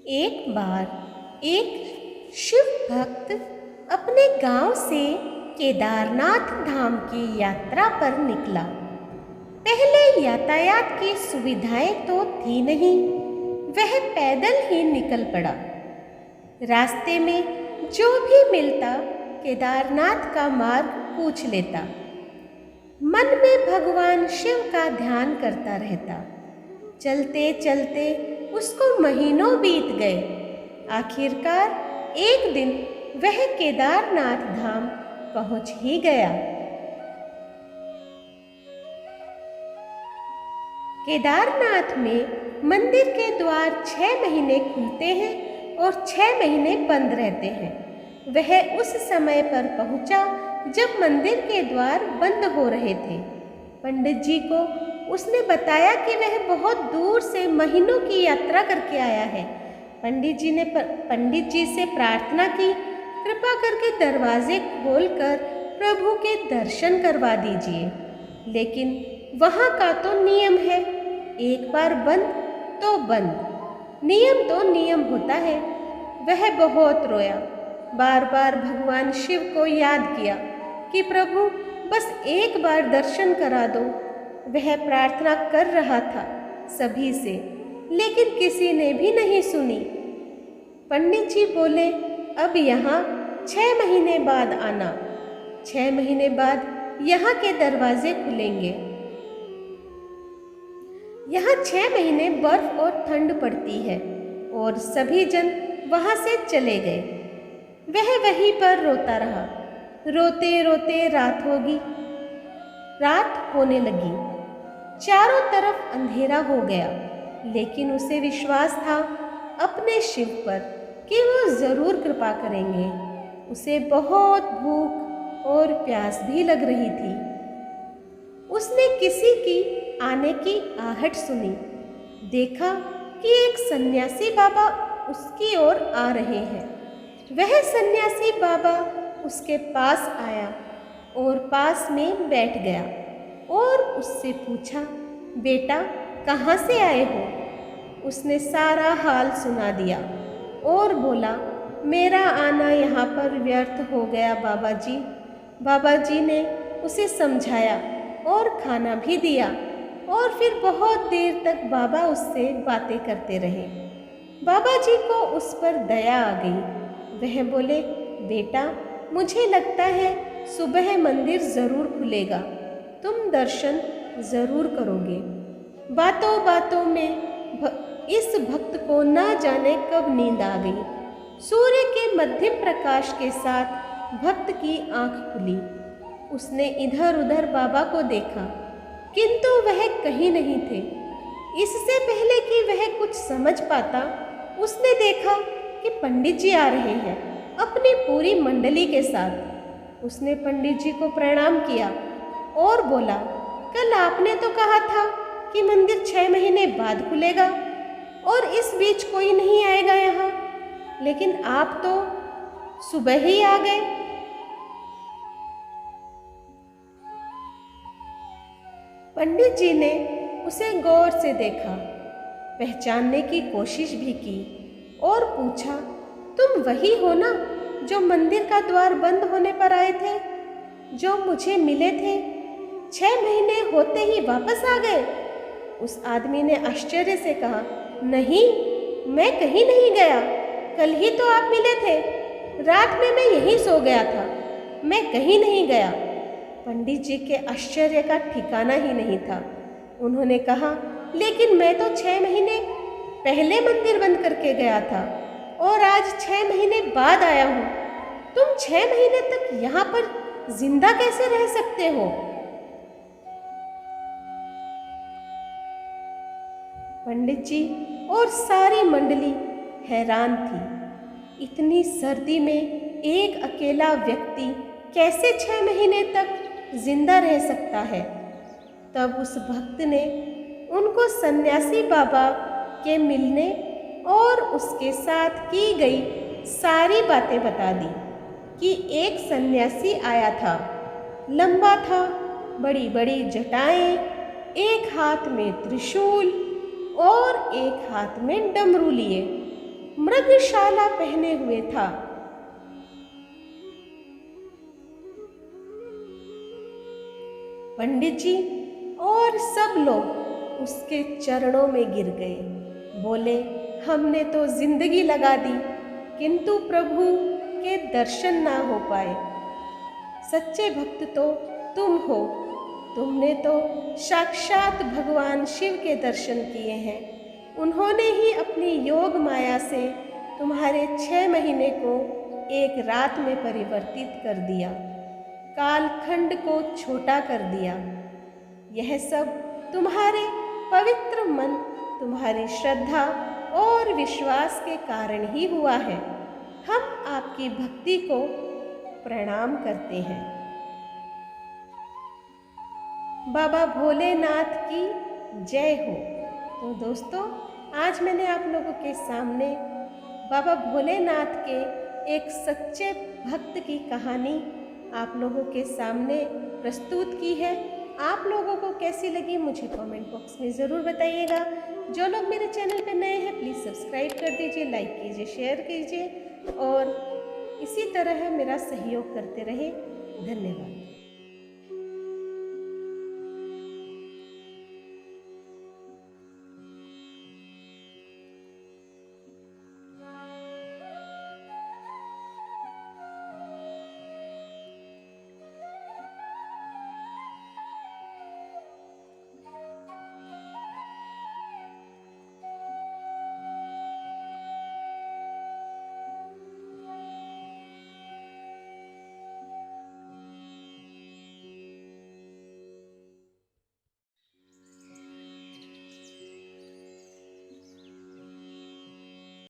एक बार एक शिव भक्त अपने गांव से केदारनाथ धाम की यात्रा पर निकला। पहले यातायात की सुविधाएं तो थी नहीं, वह पैदल ही निकल पड़ा। रास्ते में जो भी मिलता केदारनाथ का मार्ग पूछ लेता। मन में भगवान शिव का ध्यान करता रहता। चलते चलते उसको महीनों बीत गए। आखिरकार एक दिन वह केदारनाथ धाम पहुंच ही गया। केदारनाथ में मंदिर के द्वार 6 महीने खुलते हैं और 6 महीने बंद रहते हैं। वह उस समय पर पहुंचा जब मंदिर के द्वार बंद हो रहे थे। पंडित जी को उसने बताया कि वह बहुत दूर से महीनों की यात्रा करके आया है। पंडित जी से प्रार्थना की, कृपा करके दरवाजे खोलकर प्रभु के दर्शन करवा दीजिए। लेकिन वहाँ का तो नियम है, एक बार बंद तो बंद, नियम तो नियम होता है। वह बहुत रोया, बार बार भगवान शिव को याद किया कि प्रभु बस एक बार दर्शन करा दो। वह प्रार्थना कर रहा था सभी से, लेकिन किसी ने भी नहीं सुनी। पंडित जी बोले, अब यहाँ 6 महीने बाद आना। 6 महीने बाद यहाँ के दरवाजे खुलेंगे। यहाँ 6 महीने बर्फ और ठंड पड़ती है और सभी जन वहाँ से चले गए। वह वहीं पर रोता रहा। रोते रोते रात होने लगी। चारों तरफ अंधेरा हो गया, लेकिन उसे विश्वास था अपने शिव पर कि वो जरूर कृपा करेंगे। उसे बहुत भूख और प्यास भी लग रही थी। उसने किसी की आने की आहट सुनी। देखा कि एक सन्यासी बाबा उसकी ओर आ रहे हैं। वह सन्यासी बाबा उसके पास आया और पास में बैठ गया और उससे पूछा, बेटा कहाँ से आए हो? उसने सारा हाल सुना दिया और बोला, मेरा आना यहाँ पर व्यर्थ हो गया बाबा जी। बाबा जी ने उसे समझाया और खाना भी दिया और फिर बहुत देर तक बाबा उससे बातें करते रहे। बाबा जी को उस पर दया आ गई। वह बोले, बेटा मुझे लगता है सुबह मंदिर ज़रूर खुलेगा, तुम दर्शन ज़रूर करोगे। बातों बातों में इस भक्त को ना जाने कब नींद आ गई। सूर्य के मध्यम प्रकाश के साथ भक्त की आंख खुली। उसने इधर उधर बाबा को देखा, किंतु वह कहीं नहीं थे। इससे पहले कि वह कुछ समझ पाता, उसने देखा कि पंडित जी आ रहे हैं अपनी पूरी मंडली के साथ। उसने पंडित जी को प्रणाम किया और बोला, कल आपने तो कहा था कि मंदिर 6 महीने बाद खुलेगा और इस बीच कोई नहीं आएगा यहाँ, लेकिन आप तो सुबह ही आ गए। पंडित जी ने उसे गौर से देखा, पहचानने की कोशिश भी की और पूछा, तुम वही हो ना जो मंदिर का द्वार बंद होने पर आए थे, जो मुझे मिले थे? 6 महीने होते ही वापस आ गए? उस आदमी ने आश्चर्य से कहा, नहीं, मैं कहीं नहीं गया। कल ही तो आप मिले थे। रात में मैं यहीं सो गया था, मैं कहीं नहीं गया। पंडित जी के आश्चर्य का ठिकाना ही नहीं था। उन्होंने कहा, लेकिन मैं तो 6 महीने पहले मंदिर बंद करके गया था और आज 6 महीने बाद आया हूँ। तुम 6 महीने तक यहाँ पर जिंदा कैसे रह सकते हो? पंडित जी और सारी मंडली हैरान थी। इतनी सर्दी में एक अकेला व्यक्ति कैसे 6 महीने तक जिंदा रह सकता है? तब उस भक्त ने उनको सन्यासी बाबा के मिलने और उसके साथ की गई सारी बातें बता दी कि एक सन्यासी आया था, लंबा था, बड़ी बड़ी जटाएं, एक हाथ में त्रिशूल और एक हाथ में डमरू लिए। मृगशाला पहने हुए था। पंडित जी और सब लोग उसके चरणों में गिर गए। बोले, हमने तो जिंदगी लगा दी, किंतु प्रभु के दर्शन ना हो पाए। सच्चे भक्त तो तुम हो। तुमने तो साक्षात भगवान शिव के दर्शन किए हैं। उन्होंने ही अपनी योग माया से तुम्हारे 6 महीने को एक रात में परिवर्तित कर दिया, कालखंड को छोटा कर दिया। यह सब तुम्हारे पवित्र मन, तुम्हारी श्रद्धा और विश्वास के कारण ही हुआ है। हम आपकी भक्ति को प्रणाम करते हैं। बाबा भोलेनाथ की जय हो। तो दोस्तों, आज मैंने आप लोगों के सामने बाबा भोलेनाथ के एक सच्चे भक्त की कहानी आप लोगों के सामने प्रस्तुत की है। आप लोगों को कैसी लगी मुझे कमेंट बॉक्स में ज़रूर बताइएगा। जो लोग मेरे चैनल पर नए हैं प्लीज़ सब्सक्राइब कर दीजिए, लाइक कीजिए, शेयर कीजिए और इसी तरह मेरा सहयोग करते रहें। धन्यवाद।